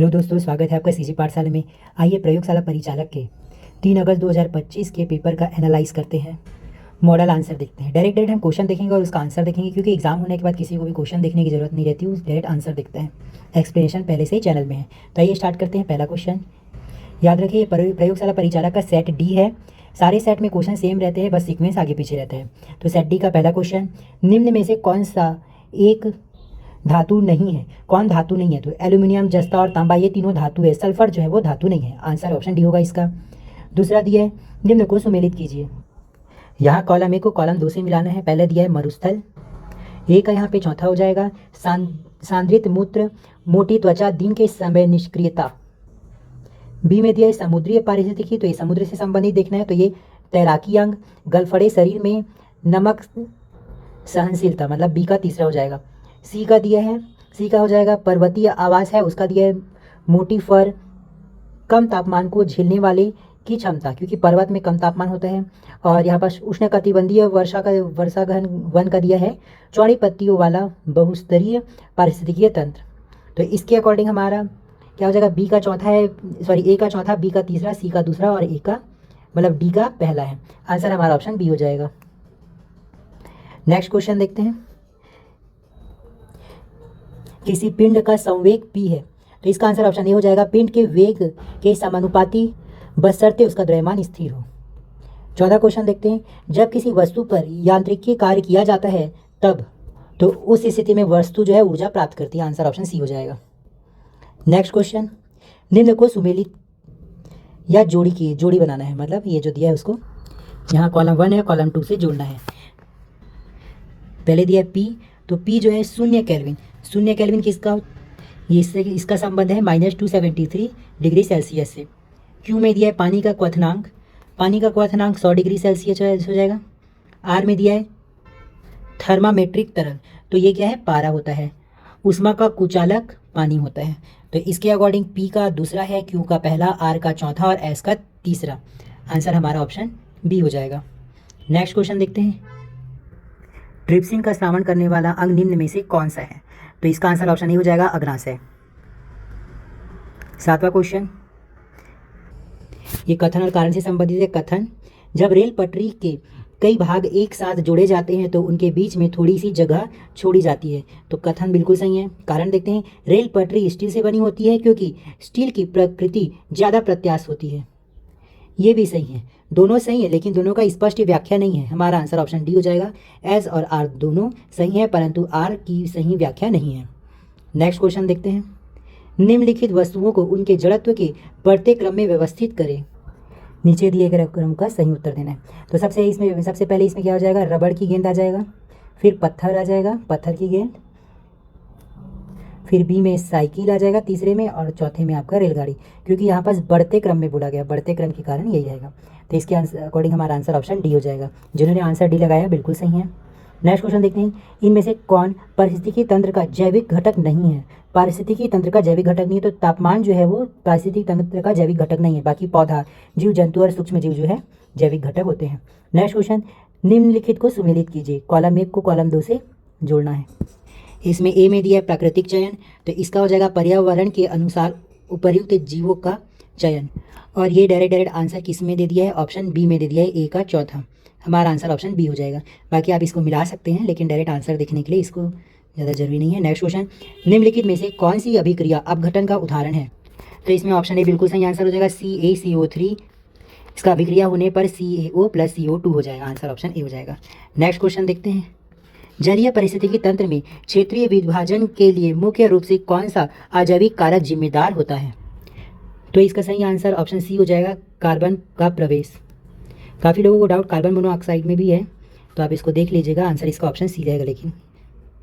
Hello दोस्तों, स्वागत है आपका सीजी पाठशाला में। आइए प्रयोगशाला परिचालक के 3 अगस्त 2025 के पेपर का एनालाइज करते हैं। मॉडल आंसर देखते हैं। डायरेक्ट हम क्वेश्चन देखेंगे और उसका आंसर देखेंगे, क्योंकि एग्जाम होने के बाद किसी को भी क्वेश्चन देखने की जरूरत नहीं रहती, उस डायरेक्ट आंसर देखते हैं। एक्सप्लेनेशन पहले से ही चैनल में है। तो आइए स्टार्ट करते हैं। पहला क्वेश्चन याद रखिए, प्रयोगशाला परिचालक का सेट डी है। सारे सेट में क्वेश्चन सेम रहते हैं, बस सीक्वेंस आगे पीछे रहता है। तो सेट डी का पहला क्वेश्चन, निम्न में से कौन सा एक धातु नहीं है? कौन धातु नहीं है? तो एल्यूमिनियम, जस्ता और तांबा, ये तीनों धातु है। सल्फर जो है वो धातु नहीं है। आंसर ऑप्शन डी होगा इसका। दूसरा दिया है, निम्न को सुमेलित कीजिए। यहाँ कॉलम ए को कॉलम 2 से मिलाना है। पहले दिया है मरुस्थल, ए का यहाँ पे चौथा हो जाएगा। सांद्रित मूत्र, मोटी त्वचा, दिन के समय निष्क्रियता। बी में दिया है समुद्रीय पारिस्थितिकी, तो ये समुद्र से संबंधित देखना है, तो ये तैराकी अंग। गलफड़े शरीर में नमक सहनशीलता, मतलब बी का तीसरा हो जाएगा। सी का दिया है, सी का हो जाएगा पर्वतीय आवास है, उसका दिया है मोटी फर, कम तापमान को झेलने वाले की क्षमता, क्योंकि पर्वत में कम तापमान होता है। और यहाँ पर उष्णकटिबंधीय वर्षा घन वन का दिया है चौड़ी पत्तियों वाला बहुस्तरीय पारिस्थितिकीय तंत्र। तो इसके अकॉर्डिंग हमारा क्या हो जाएगा? बी का चौथा है, सॉरी ए का चौथा, बी का तीसरा, सी का दूसरा और ए का मतलब डी का पहला है। आंसर हमारा ऑप्शन बी हो जाएगा। नेक्स्ट क्वेश्चन देखते हैं। किसी पिंड का संवेग p है, तो इसका आंसर ऑप्शन ए हो जाएगा। पिंड के वेग के समानुपाती बशर्ते उसका द्रव्यमान स्थिर हो। 14 क्वेश्चन देखते हैं। जब किसी वस्तु पर यांत्रिकी कार्य किया जाता है तब, तो उस स्थिति में वस्तु जो है ऊर्जा प्राप्त करती है। आंसर ऑप्शन सी हो जाएगा। नेक्स्ट क्वेश्चन, निम्न को सुमेलित या जोड़ी बनाना है, मतलब ये जो दिया है उसको यहाँ कॉलम 1 है, कॉलम 2 से जोड़ना है। पहले दिया है P, तो P जो है 0 केल्विन। 0 केल्विन किसका? ये इसका संबंध है -273 डिग्री सेल्सियस से। Q में दिया है पानी का क्वथनांक, पानी का क्वथनांक 100 डिग्री सेल्सियस हो जाएगा। R में दिया है थर्मामेट्रिक तरल, तो ये क्या है? पारा होता है। ऊष्मा का कुचालक पानी होता है। तो इसके अकॉर्डिंग P का दूसरा है, Q का पहला, R का चौथा और S का तीसरा। आंसर हमारा ऑप्शन बी हो जाएगा। नेक्स्ट क्वेश्चन देखते हैं। ट्रिप्सिन का श्रावण करने वाला अंग निम्न में से कौन सा है? तो इसका आंसर ऑप्शन ए हो जाएगा, अग्नाशय। 7वां क्वेश्चन, ये कथन और कारण से संबंधित है। कथन, जब रेल पटरी के कई भाग एक साथ जोड़े जाते हैं तो उनके बीच में थोड़ी सी जगह छोड़ी जाती है। तो कथन बिल्कुल सही है। कारण देखते हैं। रेल पटरी स्टील से बनी होती है क्योंकि स्टील की प्रकृति ज़्यादा प्रत्यास्थ होती है। ये भी सही है, दोनों सही है, लेकिन दोनों का स्पष्ट व्याख्या नहीं है। हमारा आंसर ऑप्शन डी हो जाएगा। एस और आर दोनों सही है, परंतु आर की सही व्याख्या नहीं है। नेक्स्ट क्वेश्चन देखते हैं। निम्नलिखित वस्तुओं को उनके जड़त्व के बढ़ते क्रम में व्यवस्थित करें। नीचे दिए गए क्रम का सही उत्तर देना है। तो सबसे पहले इसमें क्या हो जाएगा? रबड़ की गेंद आ जाएगा, फिर पत्थर आ जाएगा, पत्थर की गेंद, फिर बी में साइकिल आ जाएगा तीसरे में, और चौथे में आपका रेलगाड़ी, क्योंकि यहाँ पास बढ़ते क्रम में बोला गया, बढ़ते क्रम के कारण यही आएगा। तो इसके अकॉर्डिंग हमारा आंसर ऑप्शन डी हो जाएगा। जिन्होंने आंसर डी लगाया बिल्कुल सही है। नेक्स्ट क्वेश्चन देखते हैं। इनमें से कौन पारिस्थितिकी तंत्र का जैविक घटक नहीं है? पारिस्थितिकी तंत्र का जैविक घटक नहीं है, तो तापमान जो है वो पारिस्थितिकी तंत्र का जैविक घटक नहीं है। बाकी पौधा, जीव जंतु और सूक्ष्म जीव जो है जैविक घटक होते हैं। नेक्स्ट क्वेश्चन, निम्नलिखित को सुमेलित कीजिए। कॉलम 1 को कॉलम 2 से जोड़ना है। इसमें ए में दिया है प्राकृतिक चयन, तो इसका हो जाएगा पर्यावरण के अनुसार उपर्युक्त जीवों का चयन। और ये डायरेक्ट आंसर किस में दे दिया है? ऑप्शन बी में दे दिया है, ए का चौथा। हमारा आंसर ऑप्शन बी हो जाएगा। बाकी आप इसको मिला सकते हैं, लेकिन डायरेक्ट आंसर देखने के लिए इसको ज़्यादा जरूरी नहीं है। नेक्स्ट क्वेश्चन, निम्नलिखित में से कौन सी अभिक्रिया अपघटन का उदाहरण है? तो इसमें ऑप्शन ए बिल्कुल सही आंसर हो जाएगा। CaCO3, इसका अभिक्रिया होने पर CaO + CO2 हो जाएगा। आंसर ऑप्शन ए हो जाएगा। नेक्स्ट क्वेश्चन देखते हैं। जलीय पारिस्थितिकी तंत्र में क्षेत्रीय विभाजन के लिए मुख्य रूप से कौन सा अजैविक कारक जिम्मेदार होता है? तो इसका सही आंसर ऑप्शन सी हो जाएगा, कार्बन का प्रवेश। काफ़ी लोगों को डाउट कार्बन मोनोऑक्साइड में भी है, तो आप इसको देख लीजिएगा। आंसर इसका ऑप्शन सी रहेगा। लेकिन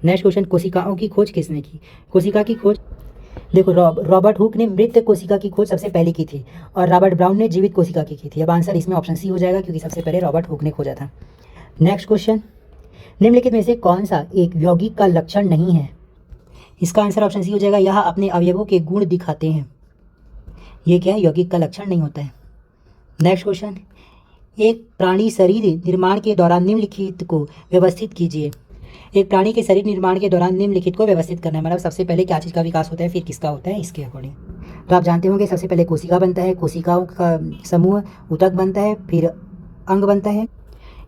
नेक्स्ट क्वेश्चन, कोशिकाओं की खोज किसने की? कोशिका की खोज देखो, रॉबर्ट हुक ने मृत कोशिका की खोज सबसे पहले की थी, और रॉबर्ट ब्राउन ने जीवित कोशिका की थी। अब आंसर इसमें ऑप्शन सी हो जाएगा, क्योंकि सबसे पहले रॉबर्ट हुक ने खोजा था। नेक्स्ट क्वेश्चन, निम्नलिखित में से कौन सा एक यौगिक का लक्षण नहीं है? इसका आंसर ऑप्शन सी हो जाएगा। यह अपने अवयवों के गुण दिखाते हैं। ये क्या है? यौगिक का लक्षण नहीं होता है। नेक्स्ट क्वेश्चन, एक प्राणी शरीर निर्माण के दौरान निम्नलिखित को व्यवस्थित कीजिए। एक प्राणी के शरीर निर्माण के दौरान निम्नलिखित को व्यवस्थित करना है, मतलब सबसे पहले क्या चीज़ का विकास होता है, फिर किसका होता है, इसके अकॉर्डिंग। तो आप जानते होंगे सबसे पहले कोशिका बनता है, कोशिकाओं का समूह ऊतक बनता है, फिर अंग बनता है,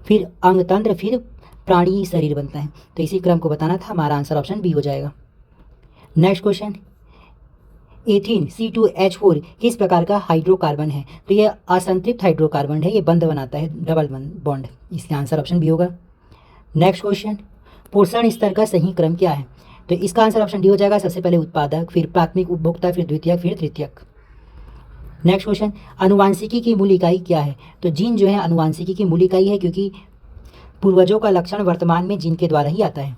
फिर अंग तंत्र, फिर प्राणी शरीर बनता है। तो इसी क्रम को बताना था, हमारा आंसर ऑप्शन बी हो जाएगा। नेक्स्ट क्वेश्चन, एथीन C2H4 किस प्रकार का हाइड्रोकार्बन है? तो ये असंतृप्त हाइड्रोकार्बन है, ये बंध बनाता है, डबल बॉन्ड, इसलिए आंसर ऑप्शन बी होगा। नेक्स्ट क्वेश्चन, पोषण स्तर का सही क्रम क्या है? तो इसका आंसर ऑप्शन डी हो जाएगा, सबसे पहले उत्पादक, फिर प्राथमिक उपभोक्ता, फिर द्वितीयक, फिर तृतीयक। नेक्स्ट क्वेश्चन, आनुवांशिकी की मूल इकाई क्या है? तो जीन जो है आनुवांशिकी की मूल इकाई है, क्योंकि पूर्वजों का लक्षण वर्तमान में जीन के द्वारा ही आता है।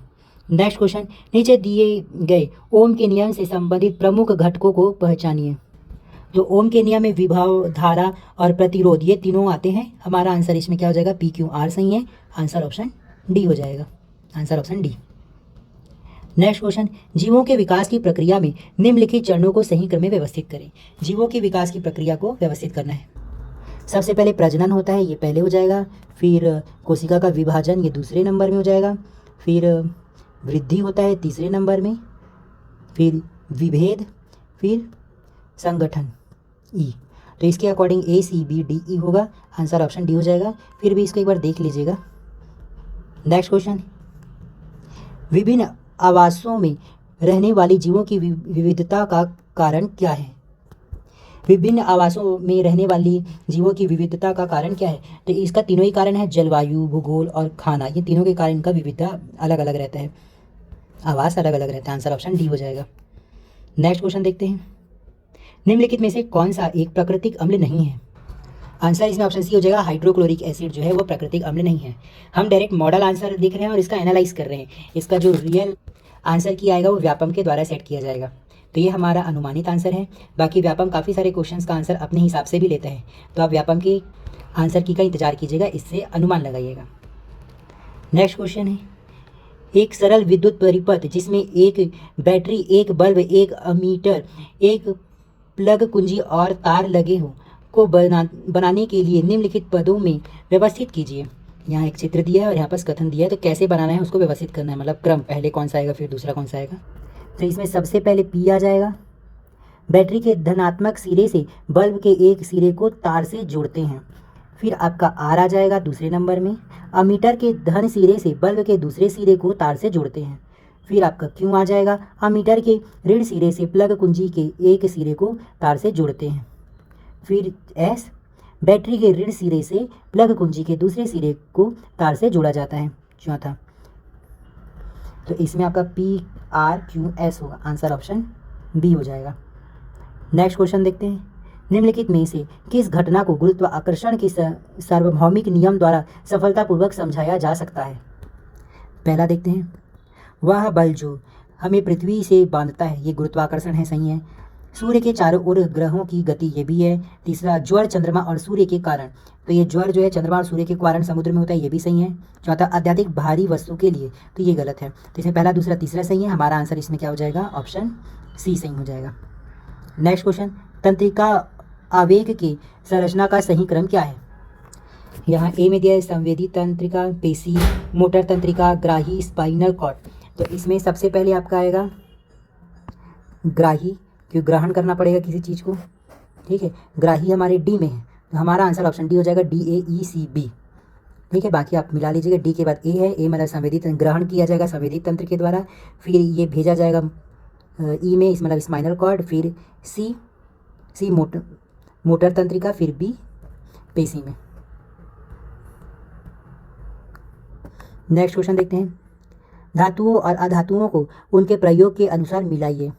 नेक्स्ट क्वेश्चन, नीचे दिए गए ओम के नियम से संबंधित प्रमुख घटकों को पहचानिए। तो ओम के नियम में विभव, धारा और प्रतिरोध, ये तीनों आते हैं। हमारा आंसर इसमें क्या हो जाएगा? PQR सही है, आंसर ऑप्शन डी हो जाएगा, answer option D. Next question, जीवों के विकास की प्रक्रिया में निम्नलिखित चरणों को सही क्रम में व्यवस्थित करें। जीवों की विकास की प्रक्रिया को व्यवस्थित करना है। सबसे पहले प्रजनन होता है, ये पहले हो जाएगा, फिर कोशिका का विभाजन, ये दूसरे नंबर में हो जाएगा, फिर वृद्धि होता है तीसरे नंबर में, फिर विभेद, फिर संगठन ई। तो इसके अकॉर्डिंग ACBDE होगा, आंसर ऑप्शन डी हो जाएगा। फिर भी इसको एक बार देख लीजिएगा। नेक्स्ट क्वेश्चन, विभिन्न आवासों में रहने वाली जीवों की विविधता का कारण क्या है? विभिन्न आवासों में रहने वाली जीवों की विविधता का कारण क्या है? तो इसका तीनों ही कारण है, जलवायु, भूगोल और खाना, ये तीनों के कारण इनका विविधता अलग अलग रहता है, आवास अलग अलग रहता है, आंसर ऑप्शन डी हो जाएगा। नेक्स्ट क्वेश्चन देखते हैं, निम्नलिखित में से कौन सा एक प्राकृतिक अम्ल नहीं है? आंसर इसमें ऑप्शन सी हो जाएगा, हाइड्रोक्लोरिक एसिड जो है वो प्राकृतिक अम्ल नहीं है। हम डायरेक्ट मॉडल आंसर देख रहे हैं और इसका एनालाइज कर रहे हैं, इसका जो रियल आंसर किया आएगा वो व्यापम के द्वारा सेट किया जाएगा। तो ये हमारा अनुमानित आंसर है। बाकी व्यापम काफ़ी सारे क्वेश्चंस का आंसर अपने हिसाब से भी लेता है, तो आप व्यापम के आंसर की का इंतजार कीजिएगा, इससे अनुमान लगाइएगा। नेक्स्ट क्वेश्चन है, एक सरल विद्युत परिपथ जिसमें एक बैटरी, एक बल्ब, एक अमीटर, एक प्लग कुंजी और तार लगे हों को बनाने के लिए निम्नलिखित पदों में व्यवस्थित कीजिए। यहाँ एक चित्र दिया है और यहाँ पर कथन दिया है, तो कैसे बनाना है उसको व्यवस्थित करना है, मतलब क्रम, पहले कौन सा आएगा फिर दूसरा कौन सा आएगा। तो इसमें सबसे पहले P आ जाएगा, बैटरी के धनात्मक सिरे से बल्ब के एक सिरे को तार से जोड़ते हैं। फिर आपका R आ जाएगा दूसरे नंबर में, अमीटर के धन सिरे से बल्ब के दूसरे सिरे को तार से जोड़ते हैं। फिर आपका Q आ जाएगा, अमीटर के ऋण सिरे से प्लग कुंजी के एक सिरे को तार से जोड़ते हैं। फिर S, बैटरी के ऋण सिरे से प्लग कुंजी के दूसरे सिरे को तार से जोड़ा जाता है, चौथा। तो इसमें आपका PRQS होगा, आंसर ऑप्शन बी हो जाएगा। नेक्स्ट क्वेश्चन देखते हैं, निम्नलिखित में से किस घटना को गुरुत्वाकर्षण के सार्वभौमिक नियम द्वारा सफलतापूर्वक समझाया जा सकता है? पहला देखते हैं, वह बल जो हमें पृथ्वी से बांधता है, ये गुरुत्वाकर्षण है, सही है। सूर्य के चारों ओर ग्रहों की गति, ये भी है। तीसरा, ज्वर चंद्रमा और सूर्य के कारण, तो ये ज्वर जो है चंद्रमा और सूर्य के कारण समुद्र में होता है, ये भी सही है। चौथा, अत्यधिक भारी वस्तु के लिए, तो ये गलत है। तो इसमें पहला, दूसरा, तीसरा सही है, हमारा आंसर इसमें क्या हो जाएगा? ऑप्शन सी सही हो जाएगा। नेक्स्ट क्वेश्चन, तंत्रिका आवेग की संरचना का सही क्रम क्या है? यहाँ ए में दिया है संवेदी तंत्रिका, पेशी, मोटर तंत्रिका, ग्राही, स्पाइनल कॉर्ड। तो इसमें सबसे पहले आपका आएगा ग्राही, क्योंकि ग्रहण करना पड़ेगा किसी चीज़ को, ठीक है। ग्राही हमारे डी में है, तो हमारा आंसर ऑप्शन डी हो जाएगा, DAECB, ठीक है। बाकी आप मिला लीजिएगा, डी के बाद ए है, ए मतलब संवेदी तंत्र, ग्रहण किया जाएगा संवेदी तंत्र के द्वारा, फिर ये भेजा जाएगा ई में, इस मतलब स्पाइनल कॉर्ड, फिर सी मोटर तंत्रिका, फिर बी पेशी में। नेक्स्ट क्वेश्चन देखते हैं, धातुओं और अधातुओं को उनके प्रयोग के अनुसार मिलाइए।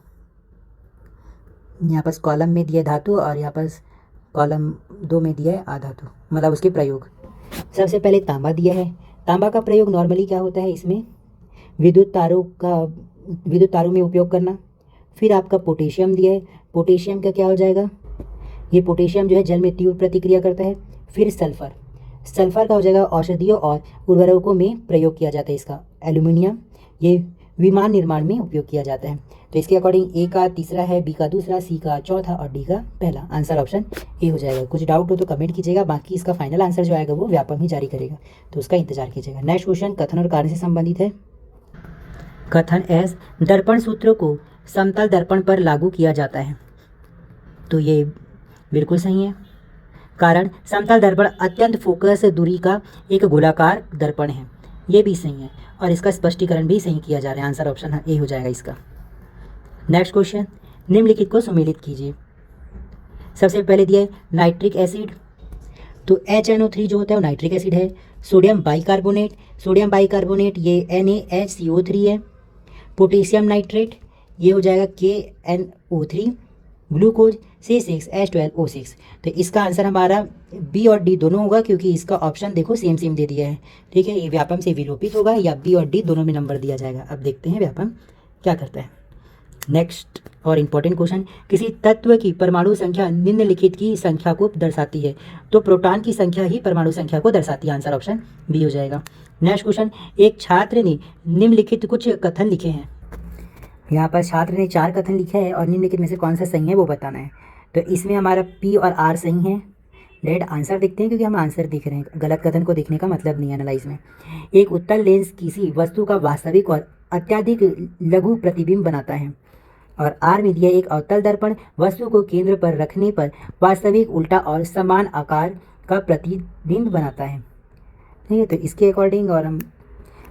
यहाँ पर कॉलम में दिया है धातु और यहाँ पर कॉलम 2 में दिया है अधातु, मतलब उसके प्रयोग। सबसे पहले तांबा दिया है, तांबा का प्रयोग नॉर्मली क्या होता है, इसमें विद्युत तारों में उपयोग करना। फिर आपका पोटेशियम दिया है, पोटेशियम का क्या हो जाएगा, ये पोटेशियम जो है जल में तीव्र प्रतिक्रिया करता है। फिर सल्फर का हो जाएगा औषधियों और उर्वरकों में प्रयोग किया जाता है इसका। एल्यूमिनियम, ये विमान निर्माण में उपयोग किया जाता है। तो इसके अकॉर्डिंग ए का तीसरा है, बी का दूसरा, सी का चौथा और डी का पहला, आंसर ऑप्शन ए हो जाएगा। कुछ डाउट हो तो कमेंट कीजिएगा, बाकी इसका फाइनल आंसर जो आएगा वो व्यापम ही जारी करेगा, तो उसका इंतजार कीजिएगा। नेक्स्ट क्वेश्चन कथन और कार्य से संबंधित है। कथन एस, दर्पण सूत्र को समतल दर्पण पर लागू किया जाता है। तो ये बिल्कुल सही है। कारण समतल दर्पण अत्यंत फोकस दूरी का एक गोलाकार दर्पण है, ये भी सही है और इसका स्पष्टीकरण भी सही किया जा रहा है। आंसर ऑप्शन ए हो जाएगा इसका। नेक्स्ट क्वेश्चन, निम्नलिखित को सुमेलित कीजिए। सबसे पहले दिया है नाइट्रिक एसिड, तो HNO3 जो होता है वो नाइट्रिक एसिड है। सोडियम बाइकार्बोनेट ये NaHCO3 है। पोटेशियम नाइट्रेट ये हो जाएगा KNO3। Glucose C6H12O6। तो इसका आंसर हमारा बी और डी दोनों होगा, क्योंकि इसका ऑप्शन देखो सेम सेम दे दिया है। ठीक है, ये व्यापम से विलोपित होगा या बी और डी दोनों में नंबर दिया जाएगा। अब देखते हैं व्यापम क्या करता है। नेक्स्ट और इम्पोर्टेंट क्वेश्चन, किसी तत्व की परमाणु संख्या निम्नलिखित की संख्या को दर्शाती है, तो प्रोटॉन की संख्या ही परमाणु संख्या को दर्शाती है। आंसर ऑप्शन बी हो जाएगा। नेक्स्ट क्वेश्चन, एक छात्र ने निम्नलिखित कुछ कथन लिखे हैं। यहाँ पर छात्र ने 4 कथन लिखे हैं और निम्नलिखित में से कौन सा सही है वो बताना है। तो इसमें हमारा पी और आर सही है। रेड आंसर देखते हैं, क्योंकि हम आंसर देख रहे हैं, गलत कथन को देखने का मतलब नहीं है एनालाइज में। एक उत्तल लेंस किसी वस्तु का वास्तविक और अत्यधिक लघु प्रतिबिंब बनाता है। और आर में दिया एक अवतल दर्पण वस्तु को केंद्र पर रखने पर वास्तविक उल्टा और समान आकार का प्रतिबिंब बनाता है। ठीक है, तो इसके अकॉर्डिंग और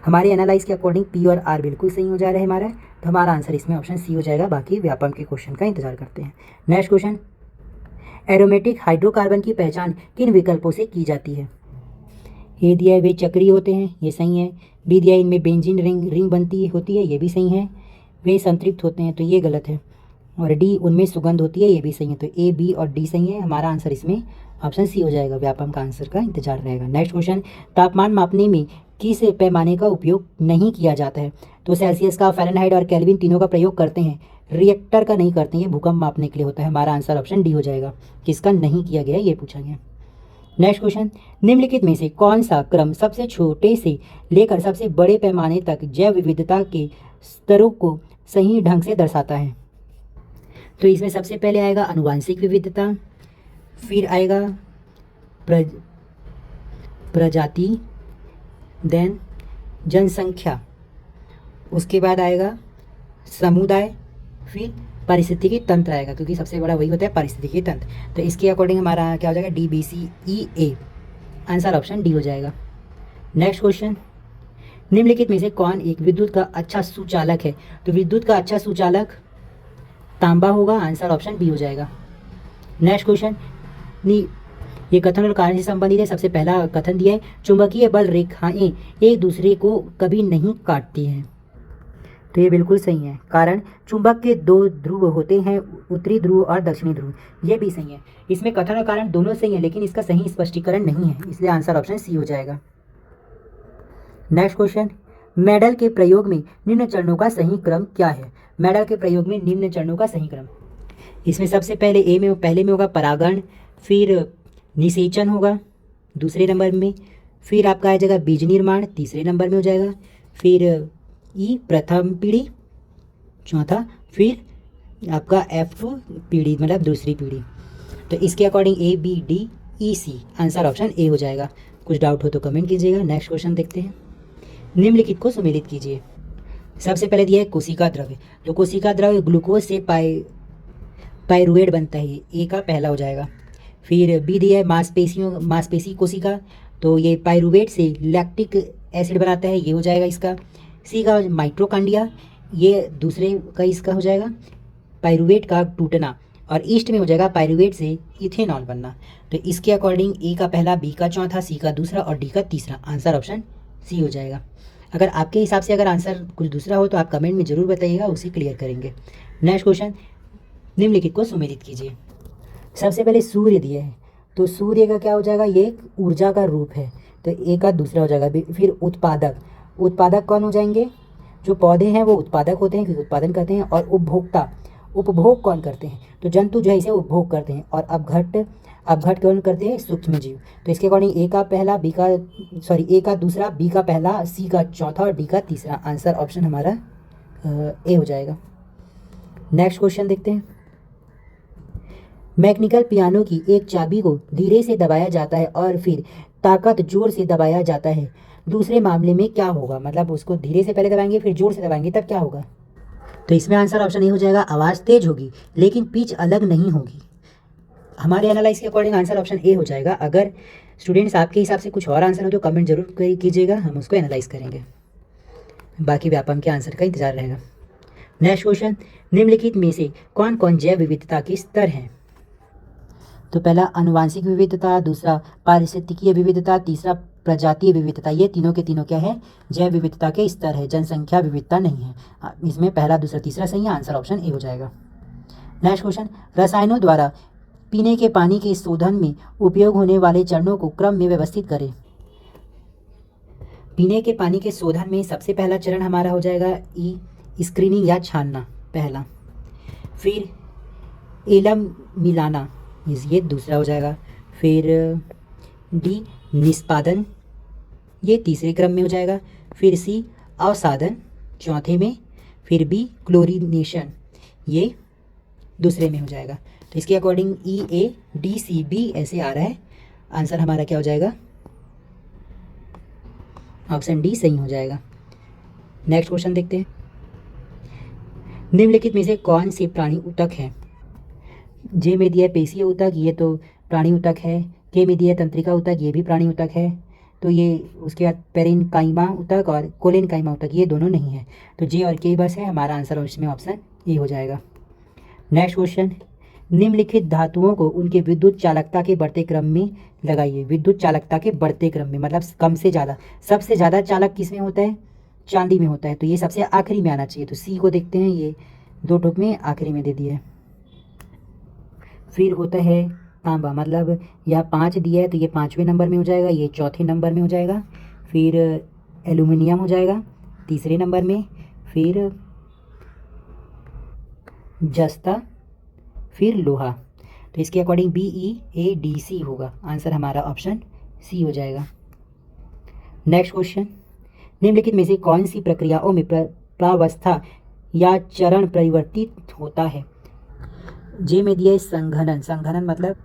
हमारे एनालाइज के अकॉर्डिंग पी और आर बिल्कुल सही हो जा रहा है हमारा। तो हमारा आंसर इसमें ऑप्शन सी हो जाएगा। बाकी व्यापम के क्वेश्चन का इंतजार करते हैं। नेक्स्ट क्वेश्चन, एरोमेटिक हाइड्रोकार्बन की पहचान किन विकल्पों से की जाती है। ए दिया है वे चक्रीय होते हैं, ये सही है। बी दिया है इनमें बेंजीन रिंग बनती होती है, ये भी सही है। वे संतृप्त होते हैं, तो ये गलत है। और डी उनमें सुगंध होती है, ये भी सही है। तो ए, बी और डी सही है। हमारा आंसर इसमें ऑप्शन सी हो जाएगा। व्यापम का आंसर का इंतजार रहेगा। नेक्स्ट क्वेश्चन, तापमान मापने में किस पैमाने का उपयोग नहीं किया जाता है। तो सेल्सियस का, फ़ारेनहाइट और केल्विन तीनों का प्रयोग करते हैं, रिएक्टर का नहीं करते हैं। ये भूकंप मापने के लिए होता है। हमारा आंसर ऑप्शन डी हो जाएगा। किसका नहीं किया गया ये पूछा गया। नेक्स्ट क्वेश्चन, निम्नलिखित में से कौन सा क्रम सबसे छोटे से लेकर सबसे बड़े पैमाने तक जैव विविधता के स्तरों को सही ढंग से दर्शाता है। तो इसमें सबसे पहले आएगा आनुवांशिक विविधता, फिर आएगा प्रजाति, देन जनसंख्या, उसके बाद आएगा समुदाय, फिर पारिस्थितिकी तंत्र आएगा, क्योंकि सबसे बड़ा वही होता है पारिस्थितिकी तंत्र। तो इसके अकॉर्डिंग हमारा क्या हो जाएगा, DBCEA। आंसर ऑप्शन डी हो जाएगा। नेक्स्ट क्वेश्चन, निम्नलिखित में से कौन एक विद्युत का अच्छा सुचालक है। तो विद्युत का अच्छा सुचालक तांबा होगा। आंसर ऑप्शन बी हो जाएगा। नेक्स्ट क्वेश्चन, ये कथन और कारण से संबंधित है। सबसे पहला कथन दिया है, चुंबकीय बल रेखाएं एक दूसरे को कभी नहीं काटती हैं। तो ये बिल्कुल सही है। कारण चुंबक के 2 ध्रुव होते हैं, उत्तरी ध्रुव और दक्षिणी ध्रुव, ये भी सही है। इसमें कथन और कारण दोनों सही है, लेकिन इसका सही स्पष्टीकरण नहीं है, इसलिए आंसर ऑप्शन सी हो जाएगा। नेक्स्ट क्वेश्चन, मेडल के प्रयोग में निम्न चरणों का सही क्रम क्या है। मेडल के प्रयोग में निम्न चरणों का सही क्रम, इसमें सबसे पहले पहले में होगा परागण, फिर निषेचन होगा दूसरे नंबर में, फिर आपका आ जाएगा बीज निर्माण तीसरे नंबर में हो जाएगा, फिर ई प्रथम पीढ़ी चौथा, फिर आपका F2 पीढ़ी मतलब दूसरी पीढ़ी। तो इसके according ABDEC answer option A हो जाएगा। कुछ डाउट हो तो कमेंट कीजिएगा। नेक्स्ट क्वेश्चन देखते हैं, निम्नलिखित को सुमेलित कीजिए। सबसे पहले दिया है कोशिका द्रव्य। तो कोशिका द्रव्य ग्लूकोज से पायरुवेट बनता है, ए का पहला हो जाएगा। फिर बी दिया है मांसपेशी कोशिका, तो ये पायरुवेट से लैक्टिक एसिड बनाता है, ये हो जाएगा इसका। सी का माइटोकॉन्ड्रिया, ये दूसरे का इसका हो जाएगा पायरुवेट का टूटना, और ईस्ट में हो जाएगा पायरुवेट से इथेनॉल बनना। तो इसके अकॉर्डिंग ए का पहला, बी का चौथा, सी का दूसरा और डी का तीसरा। आंसर ऑप्शन सी हो जाएगा। अगर आपके हिसाब से अगर आंसर कुछ दूसरा हो तो आप कमेंट में ज़रूर बताइएगा, उसे क्लियर करेंगे। नेक्स्ट क्वेश्चन, निम्नलिखित को सुमेलित कीजिए। सबसे पहले सूर्य दिया है, तो सूर्य का क्या हो जाएगा, ये एक ऊर्जा का रूप है, तो ए का दूसरा हो जाएगा। फिर उत्पादक कौन हो जाएंगे, जो पौधे हैं वो उत्पादक होते हैं क्योंकि उत्पादन करते हैं। और उपभोग कौन करते हैं, तो जंतु जो है इसे उपभोग करते हैं। और अपघट कौन करते हैं, सूक्ष्म जीव। तो इसके अकॉर्डिंग ए का पहला, ए का दूसरा, बी का पहला, सी का चौथा और डी का तीसरा। आंसर ऑप्शन हमारा ए हो जाएगा। नेक्स्ट क्वेश्चन देखते हैं, मैकेनिकल पियानो की एक चाबी को धीरे से दबाया जाता है और फिर ताकत जोर से दबाया जाता है, दूसरे मामले में क्या होगा। मतलब उसको धीरे से पहले दबाएंगे फिर जोर से दबाएंगे तब क्या होगा। तो इसमें आंसर ऑप्शन ए हो जाएगा, आवाज़ तेज होगी लेकिन पिच अलग नहीं होगी। हमारे एनालाइज के अकॉर्डिंग आंसर ऑप्शन ए हो जाएगा। अगर स्टूडेंट्स आपके हिसाब से कुछ और आंसर हो तो कमेंट जरूर कीजिएगा, हम उसको एनालाइज करेंगे। बाकी व्यापम के आंसर का इंतजार रहेगा। नेक्स्ट क्वेश्चन, निम्नलिखित में से कौन कौन जैव विविधता के स्तर हैं? तो पहला आनुवांशिक विविधता, दूसरा पारिस्थितिकीय विविधता, तीसरा प्रजातीय विविधता। ये तीनों के तीनों क्या है? जैव विविधता के स्तर है, जनसंख्या विविधता नहीं है। इसमें पहला दूसरा तीसरा सही है, आंसर ऑप्शन ए हो जाएगा। नेक्स्ट क्वेश्चन, रसायनों द्वारा पीने के पानी के शोधन में उपयोग होने वाले चरणों को क्रम में व्यवस्थित करें। पीने के पानी के शोधन में सबसे पहला चरण हमारा हो जाएगा ई, स्क्रीनिंग या छानना पहला, फिर एलम मिलाना, ये दूसरा हो जाएगा, फिर डी निष्पादन, ये तीसरे क्रम में हो जाएगा, फिर सी अवसादन चौथे में, फिर बी क्लोरीनेशन, ये दूसरे में हो जाएगा। तो इसके according E A D C B ऐसे आ रहा है, आंसर हमारा क्या हो जाएगा? ऑप्शन डी सही हो जाएगा। नेक्स्ट क्वेश्चन देखते हैं, निम्नलिखित में से कौन से प्राणी ऊतक है? जे में दिया है पेशीय ऊतक, ये तो प्राणी ऊतक है। के में दिया है तंत्रिका ऊतक, ये भी प्राणी ऊतक है। तो ये उसके बाद पेरेन्काइमा ऊतक और कोलेनकाइमा ऊतक, ये दोनों नहीं है। तो जे और के बस है, हमारा आंसर इसमें ऑप्शन ए हो जाएगा। नेक्स्ट क्वेश्चन, निम्नलिखित धातुओं को उनके विद्युत चालकता के बढ़ते क्रम में लगाइए। विद्युत चालकता के बढ़ते क्रम में मतलब कम से ज़्यादा। सबसे ज़्यादा चालक किस में होता है? चांदी में होता है, तो ये सबसे आखिरी में आना चाहिए। तो सी को देखते हैं, ये दो टुक में आखिरी में दे दिया है। फिर होता है तांबा, मतलब यह 5 दिया है तो ये 5वें नंबर में हो जाएगा, ये चौथे नंबर में हो जाएगा। फिर एल्यूमिनियम हो जाएगा तीसरे नंबर में, फिर जस्ता, फिर लोहा। तो इसके according B E A D C होगा, आंसर हमारा ऑप्शन सी हो जाएगा। नेक्स्ट क्वेश्चन, निम्नलिखित में से कौन सी प्रक्रियाओं में प्रावस्था या चरण परिवर्तित होता है? जे में दिया है संघनन। संघनन मतलब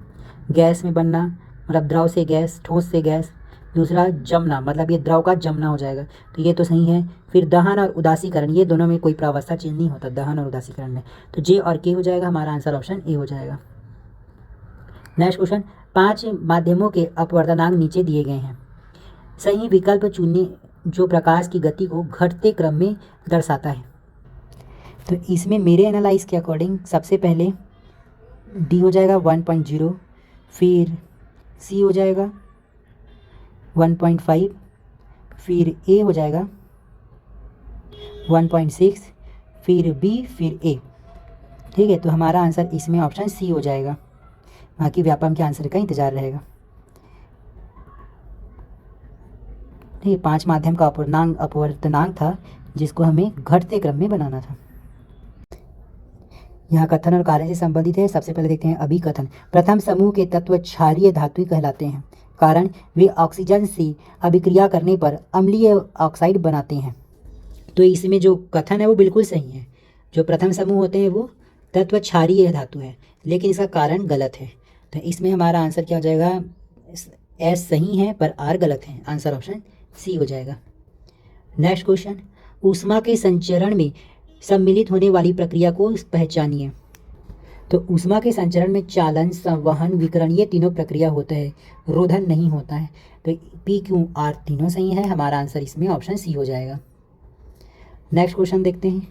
गैस में बनना, मतलब द्रव से गैस, ठोस से गैस। दूसरा जमना, मतलब ये द्रव का जमना हो जाएगा, तो ये तो सही है। फिर दहन और उदासीकरण, ये दोनों में कोई प्रावस्था चेंज नहीं होता दहन और उदासीकरण में, तो जे और के हो जाएगा, हमारा आंसर ऑप्शन ए हो जाएगा। नेक्स्ट क्वेश्चन, 5 माध्यमों के अपवर्तनांक नीचे दिए गए हैं। सही विकल्प चुनिए जो प्रकाश की गति को घटते क्रम में दर्शाता है। तो इसमें मेरे एनालाइज के अकॉर्डिंग सबसे पहले डी हो जाएगा 1.0, फिर सी हो जाएगा 1.5, फिर ए हो जाएगा 1.6, फिर बी, फिर ए। ठीक है, तो हमारा आंसर इसमें ऑप्शन सी हो जाएगा। बाकी व्यापम के आंसर का इंतजार रहेगा। ठीक है, 5 माध्यम का अपवर्तनांक था जिसको हमें घटते क्रम में बनाना था। यहाँ कथन और कार्य से संबंधित है। सबसे पहले देखते हैं अभिकथन। प्रथम समूह के तत्व क्षारीय धातु कहलाते हैं, कारण वे ऑक्सीजन से अभिक्रिया करने पर अम्लीय ऑक्साइड बनाते हैं। तो इसमें जो कथन है वो बिल्कुल सही है। जो प्रथम समूह होते हैं वो तत्व क्षारीय धातु है, लेकिन इसका कारण गलत है। तो इसमें हमारा आंसर क्या हो जाएगा? एस सही है पर आर गलत है, आंसर ऑप्शन सी हो जाएगा। नेक्स्ट क्वेश्चन, ऊष्मा के संचरण में सम्मिलित होने वाली प्रक्रिया को पहचानिए। तो ऊष्मा के संचरण में चालन, संवहन, विकिरण, ये तीनों प्रक्रिया होता है, रोधन नहीं होता है। तो पी क्यू आर तीनों सही है, हमारा आंसर इसमें ऑप्शन सी हो जाएगा। नेक्स्ट क्वेश्चन देखते हैं,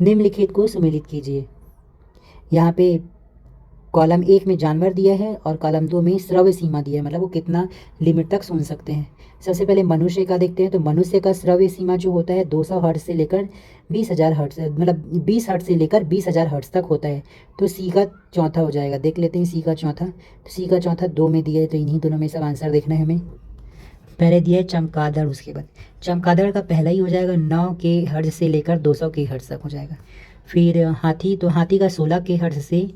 निम्नलिखित को सुमेलित कीजिए। यहाँ पे कॉलम 1 में जानवर दिया है और कॉलम 2 में श्रव्य सीमा दिया है, मतलब वो कितना लिमिट तक सुन सकते हैं। सबसे पहले मनुष्य का देखते हैं। तो मनुष्य का श्रव्य सीमा जो होता है 200 हर्ट्ज से लेकर 20,000 हर्ट्ज, मतलब 20 हर्ट्ज से लेकर 20,000 हर्ट्ज तक होता है। तो सी का चौथा हो जाएगा, देख लेते हैं सी का चौथा। तो सी का चौथा 2 में दिया है, तो इन्हीं दोनों में सब आंसर देखना है हमें। पहले दिया है चमगादड़, उसके बाद चमगादड़ का पहला ही हो जाएगा 9 के हर्ट्ज से लेकर 200 के हर्ट्ज तक हो जाएगा। फिर हाथी, तो हाथी का 16 के हर्ट्ज से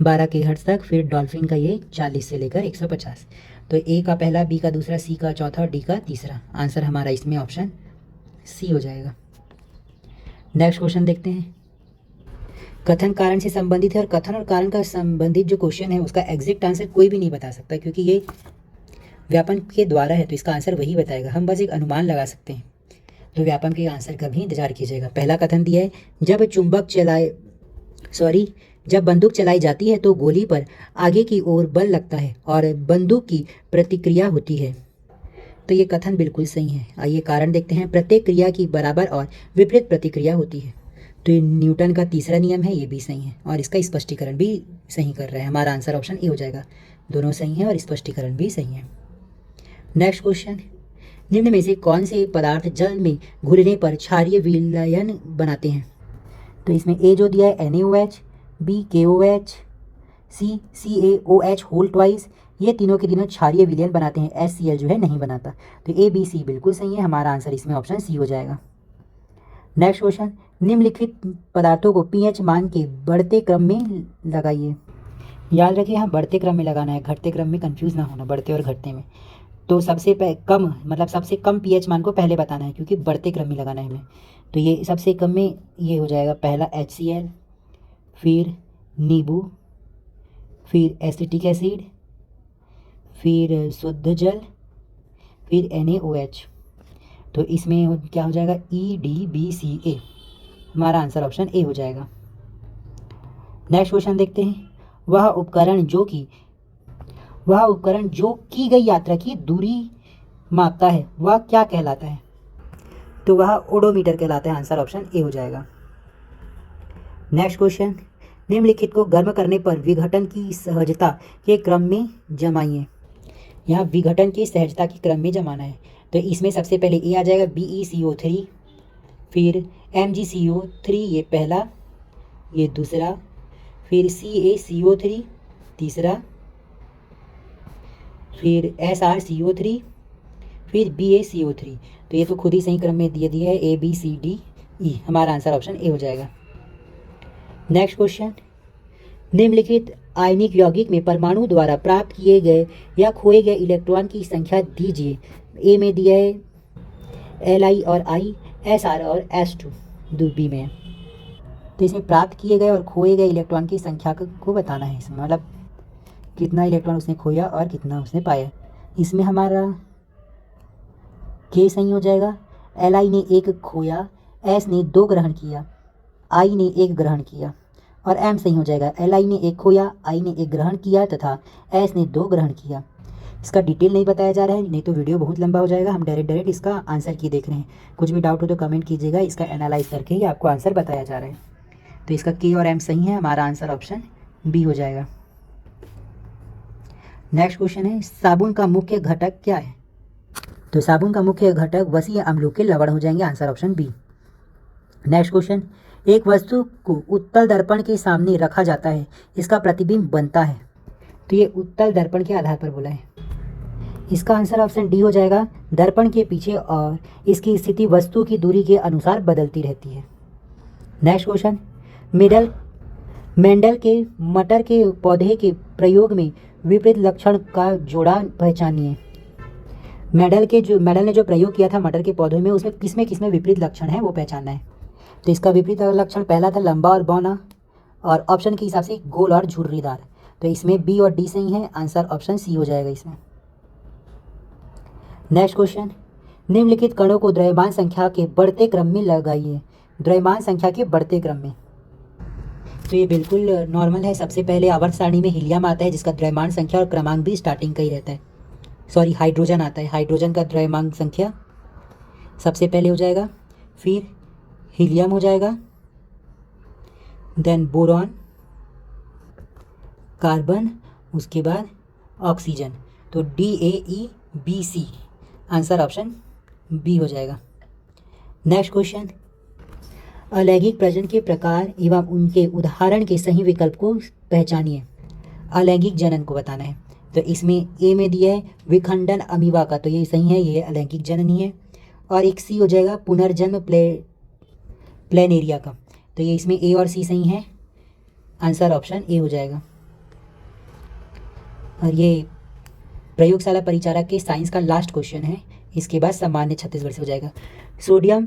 12 के हर्ट्ज तक। फिर डॉल्फिन का ये 40 से लेकर 150। तो ए का पहला, बी का दूसरा, सी का चौथा और डी का तीसरा। आंसर हमारा इसमें ऑप्शन सी हो जाएगा। नेक्स्ट क्वेश्चन देखते हैं, कथन कारण से संबंधित है और कथन और कारण का संबंधित जो क्वेश्चन है उसका एग्जैक्ट आंसर कोई भी नहीं बता सकता, क्योंकि ये व्यापन के द्वारा है, तो इसका आंसर वही बताएगा। हम बस एक अनुमान लगा सकते हैं। तो व्यापन के आंसर का भी इंतजार कीजिएगा। पहला कथन दिया है, जब जब बंदूक चलाई जाती है तो गोली पर आगे की ओर बल लगता है और बंदूक की प्रतिक्रिया होती है। तो ये कथन बिल्कुल सही है। आइए कारण देखते हैं। प्रत्येक क्रिया की बराबर और विपरीत प्रतिक्रिया होती है। तो ये न्यूटन का तीसरा नियम है, ये भी सही है और इसका स्पष्टीकरण भी सही कर रहा है। हमारा आंसर ऑप्शन ए हो जाएगा। दोनों सही हैं और स्पष्टीकरण भी सही है। नेक्स्ट क्वेश्चन, निम्न में से कौन से पदार्थ जल में घुलने पर क्षारीय विलयन बनाते हैं? तो इसमें ए जो दिया है NaOH, बी KOH, सी CaOH होल ट्वाइस, ये तीनों के तीनों क्षारीय विलयन बनाते हैं। HCl जो है नहीं बनाता। तो ABC बिल्कुल सही है। हमारा आंसर इसमें ऑप्शन सी हो जाएगा। नेक्स्ट क्वेश्चन, निम्नलिखित पदार्थों को pH मान के बढ़ते क्रम में लगाइए। याद रखिए यहाँ बढ़ते क्रम में लगाना है, घटते क्रम में कंफ्यूज ना होना, बढ़ते और घटते में। तो सबसे कम मतलब सबसे कम pH मान को पहले बताना है क्योंकि बढ़ते क्रम में लगाना है हमें। तो ये सबसे कम में ये हो जाएगा पहला HCl, फिर नींबू, फिर एसिटिक एसिड, फिर शुद्ध जल, फिर NaOH। तो इसमें क्या हो जाएगा EDBCA। हमारा आंसर ऑप्शन ए हो जाएगा। नेक्स्ट क्वेश्चन देखते हैं। वह उपकरण जो की गई यात्रा की दूरी मापता है वह क्या कहलाता है? तो वह ओडोमीटर कहलाता है। आंसर ऑप्शन ए हो जाएगा। नेक्स्ट क्वेश्चन, निम्नलिखित को गर्म करने पर विघटन की सहजता के क्रम में जमाइए। यहाँ विघटन की सहजता के क्रम में जमाना है। तो इसमें सबसे पहले ए आ जाएगा BeCO3, फिर MgCO3 ये पहला, ये दूसरा, फिर CaCO3 तीसरा, फिर SrCO3, फिर BaCO3। तो ये तो खुद ही सही क्रम में दिए है ABCDE। हमारा आंसर ऑप्शन ए हो जाएगा। नेक्स्ट क्वेश्चन, निम्नलिखित आयनिक यौगिक में परमाणु द्वारा प्राप्त किए गए या खोए गए इलेक्ट्रॉन की संख्या दीजिए। ए में दिया है Li और I, Sr और S2, बी में है। तो इसमें प्राप्त किए गए और खोए गए इलेक्ट्रॉन की संख्या को बताना है। इसमें मतलब कितना इलेक्ट्रॉन उसने खोया और कितना उसने पाया। इसमें हमारा के सही हो जाएगा। Li ने 1 खोया, S ने 2 ग्रहण किया, I ने 1 ग्रहण किया और M सही हो जाएगा। Li ने 1 खोया, I ने 1 ग्रहण किया तथा S ने 2 ग्रहण किया। इसका डिटेल नहीं बताया जा रहा है, नहीं तो वीडियो बहुत लंबा हो जाएगा। हम डायरेक्ट इसका आंसर की देख रहे हैं। कुछ भी डाउट हो तो कमेंट कीजिएगा, इसका एनालाइज करके ही आपको आंसर बताया जा रहा है। तो इसका के और एम सही है। हमारा आंसर ऑप्शन बी हो जाएगा। नेक्स्ट क्वेश्चन है, साबुन का मुख्य घटक क्या है? तो साबुन का मुख्य घटक वसीय अम्लों के लवण हो जाएंगे। Answer option B. Next question, एक वस्तु को उत्तल दर्पण के सामने रखा जाता है, इसका प्रतिबिंब बनता है। तो ये उत्तल दर्पण के आधार पर बोला है। इसका आंसर ऑप्शन डी हो जाएगा। दर्पण के पीछे और इसकी स्थिति वस्तु की दूरी के अनुसार बदलती रहती है। नेक्स्ट क्वेश्चन, मेंडल के मटर के पौधे के प्रयोग में विपरीत लक्षण का जोड़ा पहचानिए। मेंडल ने जो प्रयोग किया था मटर के पौधे में, उसमें किसमें विपरीत लक्षण है वो पहचानना है। तो इसका विपरीत लक्षण पहला था लंबा और बौना, और ऑप्शन के हिसाब से गोल और झुर्रीदार। तो इसमें बी और डी सही है। आंसर ऑप्शन सी हो जाएगा इसमें। नेक्स्ट क्वेश्चन, निम्नलिखित कणों को द्रव्यमान संख्या के बढ़ते क्रम में लगाइए। द्रव्यमान संख्या के बढ़ते क्रम में, तो ये बिल्कुल नॉर्मल है। सबसे पहले आवर्त सारणी में हीलियम आता है जिसका द्रव्यमान संख्या और क्रमांक भी स्टार्टिंग का ही रहता है। सॉरी, हाइड्रोजन आता है। हाइड्रोजन का द्रव्यमान संख्या सबसे पहले हो जाएगा, फिर हीलियम हो जाएगा, देन बोरॉन, कार्बन, उसके बाद ऑक्सीजन। तो DAEBC आंसर ऑप्शन बी हो जाएगा। नेक्स्ट क्वेश्चन, अलैंगिक प्रजनन के प्रकार एवं उनके उदाहरण के सही विकल्प को पहचानिए। अलैंगिक जनन को बताना है। तो इसमें ए में दिया है विखंडन अमीबा का, तो ये सही है, ये अलैंगिक जनन ही है। और एक सी हो जाएगा पुनर्जन्म प्लेनेरिया का, तो ये इसमें ए और सी सही है। आंसर ऑप्शन ए हो जाएगा। और ये प्रयोगशाला परिचारक के साइंस का लास्ट क्वेश्चन है। इसके बाद सामान्य छत्तीसगढ़ से हो जाएगा। सोडियम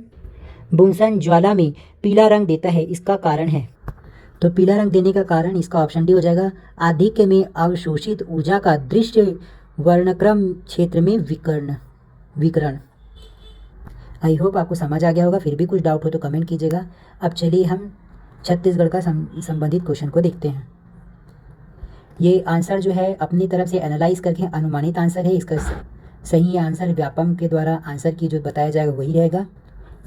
बुनसन ज्वाला में पीला रंग देता है, इसका कारण है। तो पीला रंग देने का कारण इसका ऑप्शन डी हो जाएगा। आधिक्य में अवशोषित ऊर्जा का दृश्य वर्णक्रम क्षेत्र में विकर्ण। आई होप आपको समझ आ गया होगा। फिर भी कुछ डाउट हो तो कमेंट कीजिएगा। अब चलिए हम छत्तीसगढ़ का संबंधित क्वेश्चन को देखते हैं। ये आंसर जो है अपनी तरफ से एनालाइज करके अनुमानित आंसर है, इसका सही आंसर व्यापम के द्वारा आंसर की जो बताया जाएगा वही रहेगा।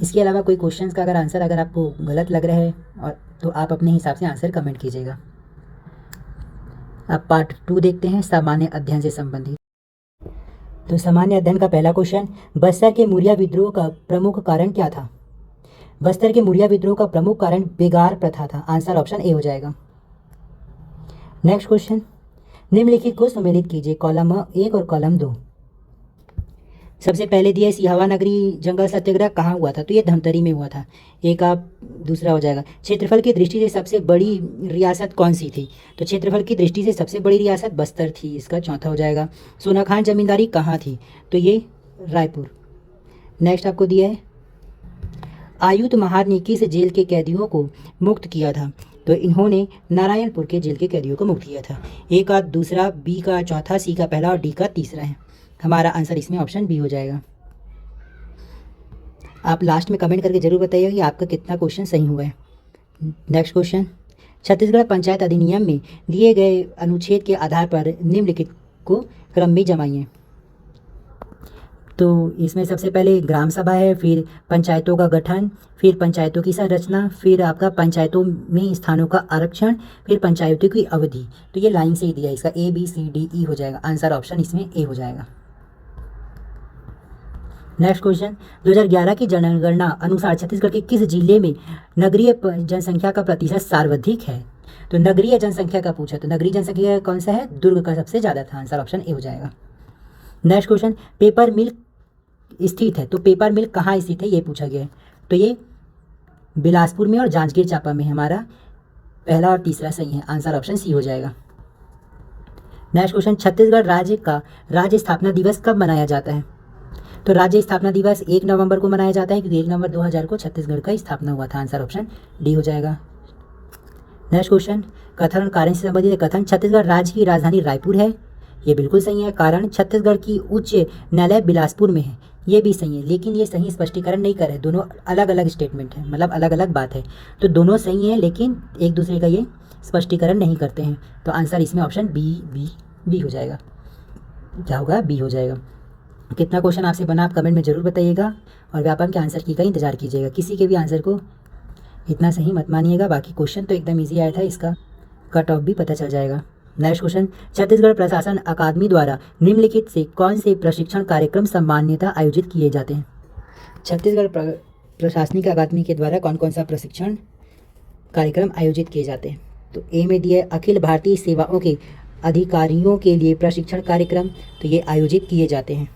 इसके अलावा कोई क्वेश्चंस का आंसर अगर आपको गलत लग रहा है और तो आप अपने हिसाब से आंसर कमेंट कीजिएगा। अब पार्ट 2 देखते हैं, सामान्य अध्ययन से संबंधित। तो सामान्य अध्ययन का पहला क्वेश्चन, बस्तर के मुरिया विद्रोह का प्रमुख कारण क्या था? बस्तर के मुरिया विद्रोह का प्रमुख कारण बेगार प्रथा था। आंसर ऑप्शन ए हो जाएगा। नेक्स्ट क्वेश्चन, निम्नलिखित को सम्मिलित कीजिए, कॉलम 1 और कॉलम 2। सबसे पहले दिया सिहावा नगरी जंगल सत्याग्रह कहाँ हुआ था? तो ये धमतरी में हुआ था। एक आप दूसरा हो जाएगा, क्षेत्रफल की दृष्टि से सबसे बड़ी रियासत कौन सी थी? तो क्षेत्रफल की दृष्टि से सबसे बड़ी रियासत बस्तर थी, इसका चौथा हो जाएगा। सोनाखान जमींदारी कहाँ थी? तो ये रायपुर। नेक्स्ट आपको दिया है, आयुध महार ने किस जेल के कैदियों को मुक्त किया था? तो इन्होंने नारायणपुर के जेल के कैदियों को मुक्त किया था। ए का दूसरा, बी का चौथा, सी का पहला और डी का तीसरा है। हमारा आंसर इसमें ऑप्शन बी हो जाएगा। आप लास्ट में कमेंट करके जरूर बताइएगा कि आपका कितना क्वेश्चन सही हुआ है। नेक्स्ट क्वेश्चन, छत्तीसगढ़ पंचायत अधिनियम में दिए गए अनुच्छेद के आधार पर निम्नलिखित को क्रम में जमाइए। तो इसमें सबसे पहले ग्राम सभा है, फिर पंचायतों का गठन, फिर पंचायतों की संरचना, फिर आपका पंचायतों में स्थानों का आरक्षण, फिर पंचायतों की अवधि। तो ये लाइन से ही दिया है, इसका A B C D E हो जाएगा। आंसर ऑप्शन इसमें ए हो जाएगा। नेक्स्ट क्वेश्चन, 2011 की जनगणना अनुसार छत्तीसगढ़ के किस जिले में नगरीय जनसंख्या का प्रतिशत सर्वाधिक है? तो नगरीय जनसंख्या का पूछा, तो नगरीय जनसंख्या कौन सा है? दुर्ग का सबसे ज़्यादा था। आंसर ऑप्शन ए हो जाएगा। नेक्स्ट क्वेश्चन, पेपर मिल स्थित है, तो पेपर मिल कहाँ स्थित है ये पूछा गया है। तो ये बिलासपुर में और जांजगीर चांपा में। हमारा पहला और तीसरा सही है। आंसर ऑप्शन सी हो जाएगा। नेक्स्ट क्वेश्चन, छत्तीसगढ़ राज्य का राज्य स्थापना दिवस कब मनाया जाता है? तो राज्य स्थापना दिवस 1 नवंबर को मनाया जाता है, क्योंकि 1 नवंबर 2000 को छत्तीसगढ़ का स्थापना हुआ था। आंसर ऑप्शन डी हो जाएगा। नेक्स्ट क्वेश्चन, कथन और कारण से संबंधित कथन, छत्तीसगढ़ राज्य की राजधानी रायपुर है, ये बिल्कुल सही है। कारण, छत्तीसगढ़ की उच्च न्यायालय बिलासपुर में है, ये भी सही है, लेकिन ये सही स्पष्टीकरण नहीं कर रहे, दोनों अलग अलग स्टेटमेंट है, मतलब अलग अलग बात है। तो दोनों सही है लेकिन एक दूसरे का ये स्पष्टीकरण नहीं करते हैं। तो आंसर इसमें ऑप्शन बी हो जाएगा। क्या होगा? बी हो जाएगा। कितना क्वेश्चन आपसे बना आप कमेंट में ज़रूर बताइएगा, और व्यापम के आंसर की का इंतजार कीजिएगा। किसी के भी आंसर को इतना सही मत मानिएगा, बाकी क्वेश्चन तो एकदम ईजी आया था, इसका कट ऑफ भी पता चल जाएगा। नेक्स्ट क्वेश्चन, छत्तीसगढ़ प्रशासन अकादमी द्वारा निम्नलिखित से कौन से प्रशिक्षण कार्यक्रम सामान्यतः आयोजित किए जाते हैं? छत्तीसगढ़ प्रशासनिक अकादमी के द्वारा कौन कौन सा प्रशिक्षण कार्यक्रम आयोजित किए जाते हैं? तो ए में दिया है अखिल भारतीय सेवाओं के अधिकारियों के लिए प्रशिक्षण कार्यक्रम, तो ये आयोजित किए जाते हैं।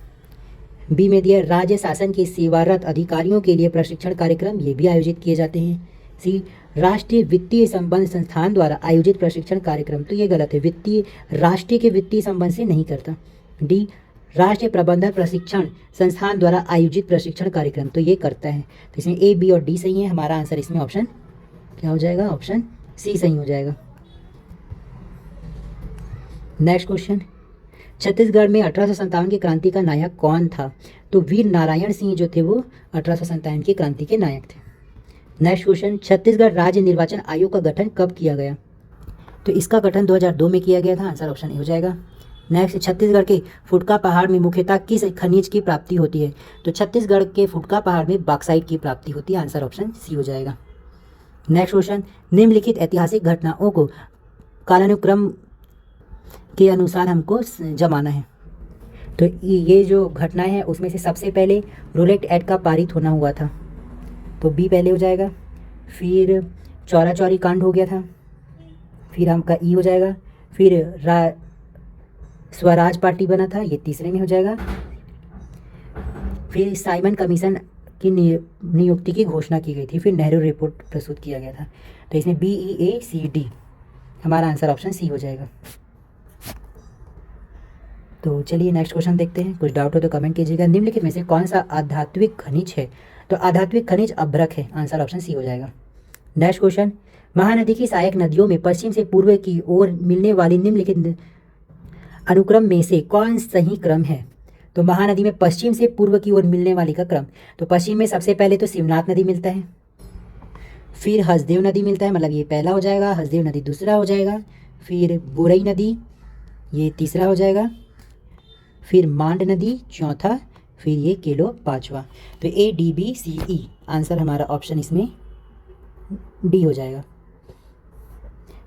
बी में दिया राज्य शासन के सेवारत अधिकारियों के लिए प्रशिक्षण कार्यक्रम, ये भी आयोजित किए जाते हैं। सी राष्ट्रीय वित्तीय संबंध संस्थान द्वारा आयोजित प्रशिक्षण कार्यक्रम, तो ये गलत है, वित्तीय राष्ट्रीय के वित्तीय संबंध से नहीं करता। डी राष्ट्रीय प्रबंधन प्रशिक्षण संस्थान द्वारा आयोजित प्रशिक्षण कार्यक्रम, तो ये करता है। तो इसमें ए बी और डी सही है। हमारा आंसर इसमें ऑप्शन क्या हो जाएगा? ऑप्शन सी सही हो जाएगा। नेक्स्ट क्वेश्चन, छत्तीसगढ़ में 1857 की क्रांति का नायक कौन था? तो वीर नारायण सिंह जो थे वो 1857 की क्रांति के नायक थे। नेक्स्ट क्वेश्चन, छत्तीसगढ़ राज्य निर्वाचन आयोग का गठन कब किया गया? तो इसका गठन 2002 में किया गया था। आंसर ऑप्शन ए हो जाएगा। नेक्स्ट, छत्तीसगढ़ के फुटका पहाड़ में मुख्यतः किस खनिज की प्राप्ति होती है? तो छत्तीसगढ़ के फुटका पहाड़ में बॉक्साइट की प्राप्ति होती है। आंसर ऑप्शन सी हो जाएगा। नेक्स्ट क्वेश्चन, निम्नलिखित ऐतिहासिक घटनाओं को कालानुक्रम के अनुसार हमको जमाना है। तो ये जो घटनाएं हैं उसमें से सबसे पहले रोलेट एक्ट का पारित होना हुआ था, तो बी पहले हो जाएगा। फिर चौरा चौरी कांड हो गया था, फिर हमका ई हो जाएगा। फिर स्वराज पार्टी बना था, ये तीसरे में हो जाएगा। फिर साइमन कमीशन की नियुक्ति की घोषणा की गई थी, फिर नेहरू रिपोर्ट प्रस्तुत किया गया था। तो इसमें बी ई ए सी डी, हमारा आंसर ऑप्शन सी हो जाएगा। तो चलिए नेक्स्ट क्वेश्चन देखते हैं। कुछ डाउट हो तो कमेंट कीजिएगा। निम्नलिखित में से कौन सा आध्यात्मिक खनिज है? तो आध्यात्मिक खनिज अभ्रक है। आंसर ऑप्शन सी हो जाएगा। नेक्स्ट क्वेश्चन, महानदी की सहायक नदियों में पश्चिम से पूर्व की ओर मिलने वाली निम्नलिखित अनुक्रम में से कौन सही क्रम है? तो महानदी में पश्चिम से पूर्व की ओर मिलने वाली का क्रम, तो पश्चिम में सबसे पहले तो शिवनाथ नदी मिलता है, फिर हसदेव नदी मिलता है, मतलब ये पहला हो जाएगा, हसदेव नदी दूसरा हो जाएगा, फिर बुरई नदी ये तीसरा हो जाएगा, फिर मांड नदी चौथा, फिर ये केलो पाँचवा। तो ADBCE आंसर हमारा ऑप्शन इसमें डी हो जाएगा।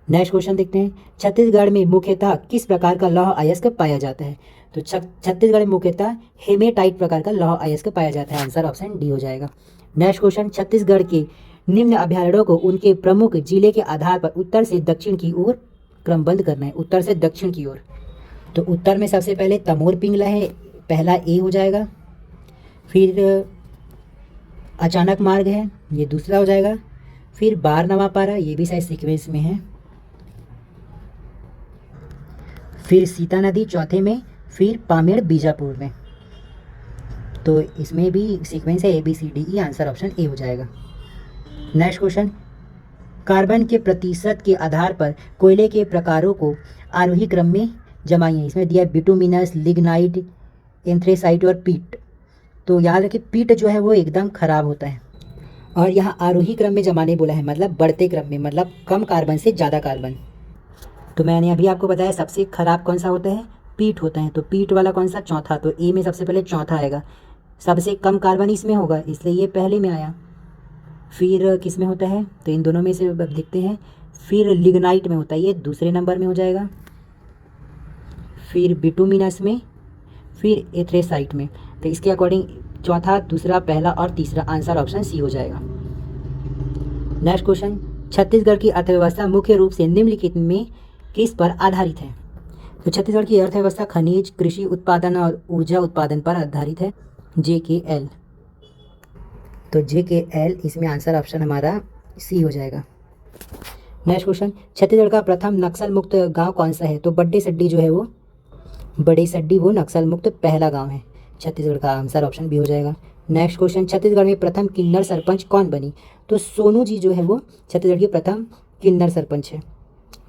नेक्स्ट क्वेश्चन देखते हैं, छत्तीसगढ़ में मुख्यतः किस प्रकार का लौह अयस्क पाया जाता है? तो छत्तीसगढ़ में मुख्यतः हेमेटाइट प्रकार का लौह अयस्क पाया जाता है, आंसर ऑप्शन डी हो जाएगा। नेक्स्ट क्वेश्चन, छत्तीसगढ़ के निम्न अभयारण्यों को उनके प्रमुख जिले के आधार पर उत्तर से दक्षिण की ओर क्रमबद्ध करना है, उत्तर से दक्षिण की ओर। तो उत्तर में सबसे पहले तमोर पिंगला है, पहला ए हो जाएगा, फिर अचानक मार्ग है, ये दूसरा हो जाएगा, फिर बार नवापारा, ये भी शायद सीक्वेंस में है, फिर सीता नदी चौथे में, फिर पामेड़ बीजापुर में। तो इसमें भी सीक्वेंस है ABCDE, आंसर ऑप्शन ए हो जाएगा। नेक्स्ट क्वेश्चन, कार्बन के प्रतिशत के आधार पर कोयले के प्रकारों को आरोही क्रम में जमाइए। इसमें दिया है बिटुमिनस, लिग्नाइट, एंथ्रेसाइट और पीट। तो याद रखिए पीट जो है वो एकदम खराब होता है, और यहाँ आरोही क्रम में जमाने बोला है, मतलब बढ़ते क्रम में, मतलब कम कार्बन से ज़्यादा कार्बन। तो मैंने अभी आपको बताया सबसे खराब कौन सा होता है, पीट होता है। तो पीट वाला कौन सा, चौथा। तो ए में सबसे पहले चौथा आएगा, सबसे कम कार्बन इसमें होगा, इसलिए ये पहले में आया। फिर किस में होता है, तो इन दोनों में से देखते हैं। फिर लिग्नाइट में होता है, ये दूसरे नंबर में हो जाएगा, फिर बिटुमिनस में, फिर एथ्रेसाइट में। तो इसके अकॉर्डिंग चौथा, दूसरा, पहला और तीसरा, आंसर ऑप्शन सी हो जाएगा। नेक्स्ट क्वेश्चन, छत्तीसगढ़ की अर्थव्यवस्था मुख्य रूप से निम्नलिखित में किस पर आधारित है? तो छत्तीसगढ़ की अर्थव्यवस्था खनिज, कृषि उत्पादन और ऊर्जा उत्पादन पर आधारित है, JKL। तो JKL इसमें आंसर ऑप्शन हमारा सी हो जाएगा। नेक्स्ट क्वेश्चन, छत्तीसगढ़ का प्रथम नक्सल मुक्त गांव कौन सा है? तो बड़े सड्डी जो है वो, बड़े सड्डी वो नक्सल मुक्त पहला गांव है, छत्तीसगढ़ का, आंसर ऑप्शन बी हो जाएगा। नेक्स्ट क्वेश्चन, छत्तीसगढ़ में प्रथम किन्नर सरपंच कौन बनी? तो सोनू जी जो है वो छत्तीसगढ़ की प्रथम किन्नर सरपंच है।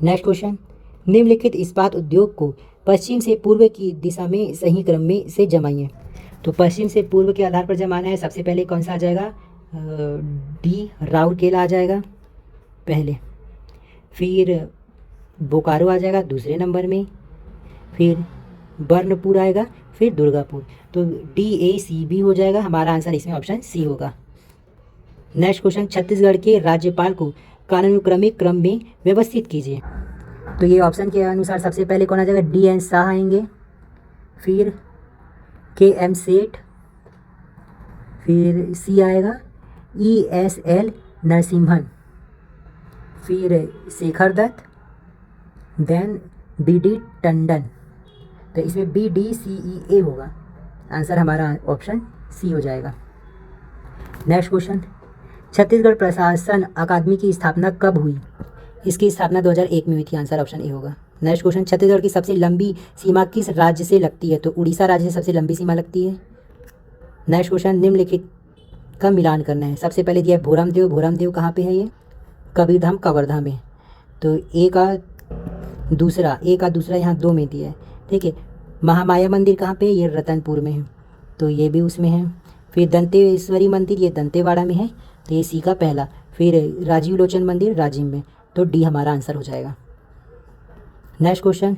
नेक्स्ट क्वेश्चन, निम्नलिखित इस्पात उद्योग को पश्चिम से पूर्व की दिशा में सही क्रम में से जमाइए। तो पश्चिम से पूर्व के आधार पर जमाना है, सबसे पहले कौन सा आ जाएगा, डी राउरकेला आ जाएगा पहले, फिर बोकारो आ जाएगा दूसरे नंबर में, फिर बर्नपुर आएगा, फिर दुर्गापुर। तो DACB हो जाएगा, हमारा आंसर इसमें ऑप्शन सी होगा। नेक्स्ट क्वेश्चन, छत्तीसगढ़ के राज्यपाल को कालानुक्रमिक क्रम में व्यवस्थित कीजिए। तो ये ऑप्शन के अनुसार सबसे पहले कौन आ जाएगा, DN शाह आएंगे, फिर KM सेठ, फिर सी आएगा ESL नरसिम्हन, फिर शेखर दत्त, देन BD टंडन। तो इसमें BDCEA होगा, आंसर हमारा ऑप्शन सी हो जाएगा। नेक्स्ट क्वेश्चन, छत्तीसगढ़ प्रशासन अकादमी की स्थापना कब हुई? इसकी स्थापना 2001 में हुई थी, आंसर ऑप्शन ए होगा। नेक्स्ट क्वेश्चन, छत्तीसगढ़ की सबसे लंबी सीमा किस राज्य से लगती है? तो उड़ीसा राज्य से सबसे लंबी सीमा लगती है। नेक्स्ट क्वेश्चन, निम्नलिखित का मिलान करना है। सबसे पहले दिया है भोरमदेव, भोरमदेव कहाँ पे है, ये कबीरधाम कवर्धा में। तो ए का दूसरा यहाँ 2 में दिया है, ठीक है। महामाया मंदिर कहाँ पे है, ये रतनपुर में है, तो ये भी उसमें है। फिर दंतेश्वरी मंदिर, ये दंतेवाड़ा में है, तो ये सी का पहला। फिर राजीव लोचन मंदिर राजिम में, तो डी हमारा आंसर हो जाएगा। नेक्स्ट क्वेश्चन,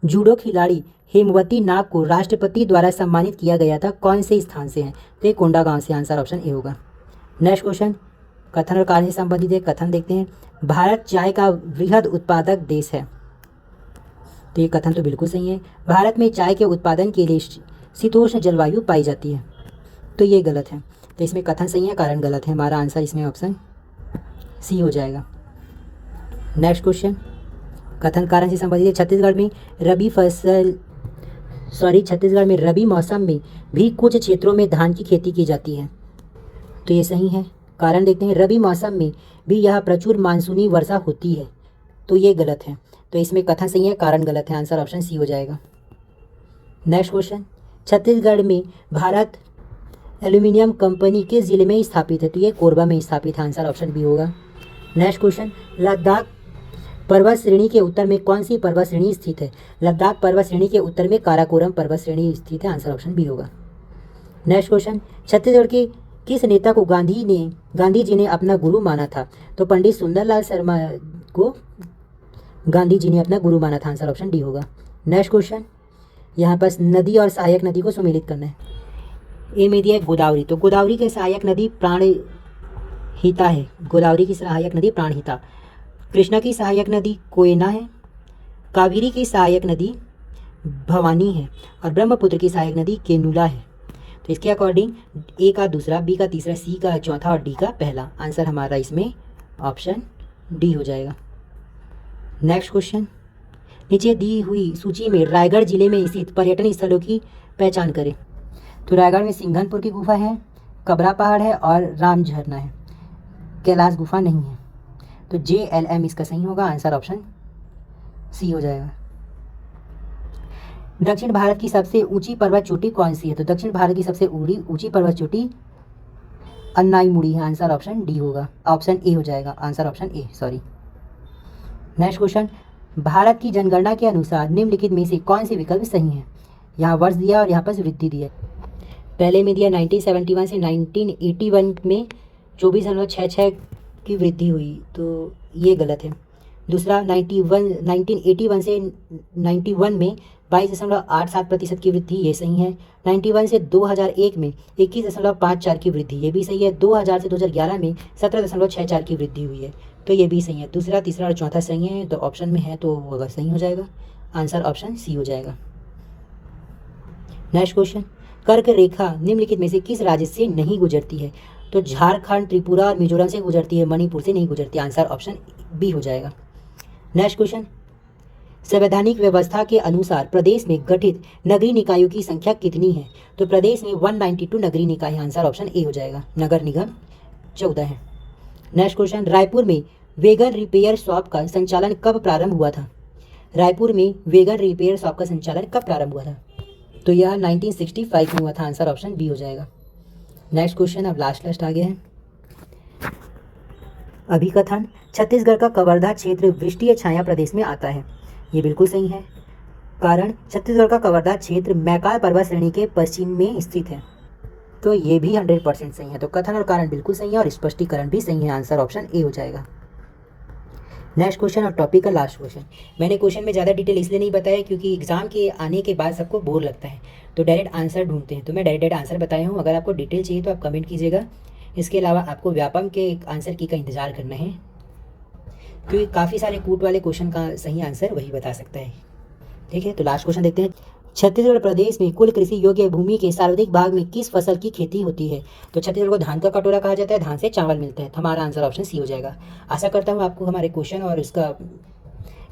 जूडो खिलाड़ी हेमवती नाग को राष्ट्रपति द्वारा सम्मानित किया गया था, कौन से स्थान से है? तो ये कोंडागांव से, आंसर ऑप्शन ए होगा। नेक्स्ट क्वेश्चन, कथन और कार्य से संबंधित है, कथन देखते हैं। भारत चाय का वृहद उत्पादक देश है, तो ये कथन तो बिल्कुल सही है। भारत में चाय के उत्पादन के लिए शीतोष्ण जलवायु पाई जाती है, तो ये गलत है। तो इसमें कथन सही है, कारण गलत है, हमारा आंसर इसमें ऑप्शन सी हो जाएगा। नेक्स्ट क्वेश्चन, कथन कारण से संबंधित है। छत्तीसगढ़ में रबी मौसम में भी कुछ क्षेत्रों में धान की खेती की जाती है, तो ये सही है। कारण देखते हैं, रबी मौसम में भी यह प्रचुर मानसूनी वर्षा होती है, तो ये गलत है। तो इसमें कथन सही है, कारण गलत है, आंसर ऑप्शन सी हो जाएगा। नेक्स्ट क्वेश्चन, छत्तीसगढ़ में भारत एल्यूमिनियम कंपनी किस जिले में स्थापित है? तो ये कोरबा में स्थापित है, आंसर ऑप्शन बी होगा। नेक्स्ट क्वेश्चन, लद्दाख पर्वत श्रेणी के उत्तर में कौन सी पर्वत श्रेणी स्थित है? लद्दाख पर्वत श्रेणी के उत्तर में काराकोरम पर्वत श्रेणी स्थित है, आंसर ऑप्शन बी होगा। नेक्स्ट क्वेश्चन, छत्तीसगढ़ के किस नेता को गांधी जी ने अपना गुरु माना था? तो पंडित सुंदरलाल शर्मा को गांधी जी ने अपना गुरु माना था। आंसर ऑप्शन डी होगा। नेक्स्ट क्वेश्चन, यहाँ पर नदी और सहायक नदी को सम्मिलित करना है। ए में दिया है गोदावरी, तो गोदावरी की सहायक नदी प्राणहिता है। गोदावरी की सहायक नदी प्राणहिता। कृष्णा की सहायक नदी कोयना है। कावेरी की सहायक नदी भवानी है और ब्रह्मपुत्र की सहायक नदी केनुला है। तो इसके अकॉर्डिंग ए का दूसरा, बी का तीसरा, सी का चौथा और डी का पहला। आंसर हमारा इसमें ऑप्शन डी हो जाएगा। नेक्स्ट क्वेश्चन, नीचे दी हुई सूची में रायगढ़ जिले में स्थित पर्यटन स्थलों की पहचान करें। तो रायगढ़ में सिंघनपुर की गुफा है, कबरा पहाड़ है और राम झरना है। कैलाश गुफा नहीं है। तो JLM इसका सही होगा। आंसर ऑप्शन सी हो जाएगा। दक्षिण भारत की सबसे ऊंची पर्वत चोटी कौन सी है? तो दक्षिण भारत की सबसे ऊंची पर्वत चोटी अन्नाईमुड़ी है। आंसर ऑप्शन डी होगा। ऑप्शन ए हो जाएगा। Answer option A, sorry. Next question, Bharat की जनगणना के अनुसार निम्नलिखित में से कौन से विकल्प सही है? यहाँ वर्ष दिया और यहाँ पर वृद्धि दी है। पहले में दिया 1971 से 1981 में 24.66 की वृद्धि हुई, तो ये गलत है। दूसरा 1981 से 91 में 22.87% की वृद्धि, ये सही है। 91 से 2001 में 21.54 की वृद्धि, ये भी सही है। 2000 से 2011 में 17.64 की वृद्धि हुई है, तो ये भी सही है। दूसरा, तीसरा और चौथा सही है, तो ऑप्शन में है तो वो सही हो जाएगा। आंसर ऑप्शन सी हो जाएगा। नेक्स्ट क्वेश्चन, कर्क रेखा निम्नलिखित में से किस राज्य से नहीं गुजरती है? तो झारखंड, त्रिपुरा और मिजोरम से गुजरती है, मणिपुर से नहीं गुजरती। आंसर ऑप्शन बी हो जाएगा। नेक्स्ट क्वेश्चन, संवैधानिक व्यवस्था के अनुसार प्रदेश में गठित नगरीय निकायों की संख्या कितनी है? तो प्रदेश में 192 नगरीय निकाय है। आंसर ऑप्शन ए हो जाएगा। नगर निगम 14 है। नेक्स्ट क्वेश्चन, रायपुर में वेगन रिपेयर शॉप का संचालन कब प्रारंभ हुआ था? रायपुर में वेगन रिपेयर शॉप का संचालन कब प्रारंभ हुआ था? तो यह 1965 में हुआ था। आंसर ऑप्शन बी हो जाएगा। नेक्स्ट क्वेश्चन अब लास्ट आ गया है। अभिकथन, छत्तीसगढ़ का कवर्धा क्षेत्र वृष्टीय छाया प्रदेश में आता है। ये बिल्कुल सही है, कारण छत्तीसगढ़ का कवर्धा क्षेत्र मैकाल पर्वत श्रेणी के पश्चिम में स्थित है, तो ये भी 100% सही है। तो कथन और कारण बिल्कुल सही है और स्पष्टीकरण भी सही है। आंसर ऑप्शन ए हो जाएगा। नेक्स्ट क्वेश्चन और टॉपिक का लास्ट क्वेश्चन। मैंने क्वेश्चन में ज़्यादा डिटेल इसलिए नहीं बताया क्योंकि एग्जाम के आने के बाद सबको बोर लगता है, तो डायरेक्ट आंसर ढूंढते हैं, तो मैं डायरेक्ट आंसर बताया हूँ। अगर आपको डिटेल चाहिए तो आप कमेंट कीजिएगा। इसके अलावा आपको व्यापम के आंसर की का इंतजार करना है, क्योंकि काफ़ी सारे कूट वाले क्वेश्चन का सही आंसर वही बता सकता है। ठीक है, तो लास्ट क्वेश्चन देखते हैं। छत्तीसगढ़ प्रदेश में कुल कृषि योग्य भूमि के सर्वाधिक भाग में किस फसल की खेती होती है? तो छत्तीसगढ़ को धान का कटोरा कहा जाता है, धान से चावल मिलता है। तो हमारा आंसर ऑप्शन सी हो जाएगा। आशा करता हूँ आपको हमारे क्वेश्चन और इसका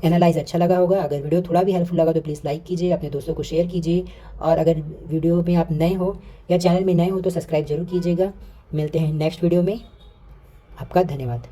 एनालाइज अच्छा लगा होगा। अगर वीडियो थोड़ा भी हेल्पफुल लगा तो प्लीज़ लाइक कीजिए, अपने दोस्तों को शेयर कीजिए, और अगर वीडियो में आप नए हो या चैनल में नए हो तो सब्सक्राइब जरूर कीजिएगा। मिलते हैं नेक्स्ट वीडियो में। आपका धन्यवाद।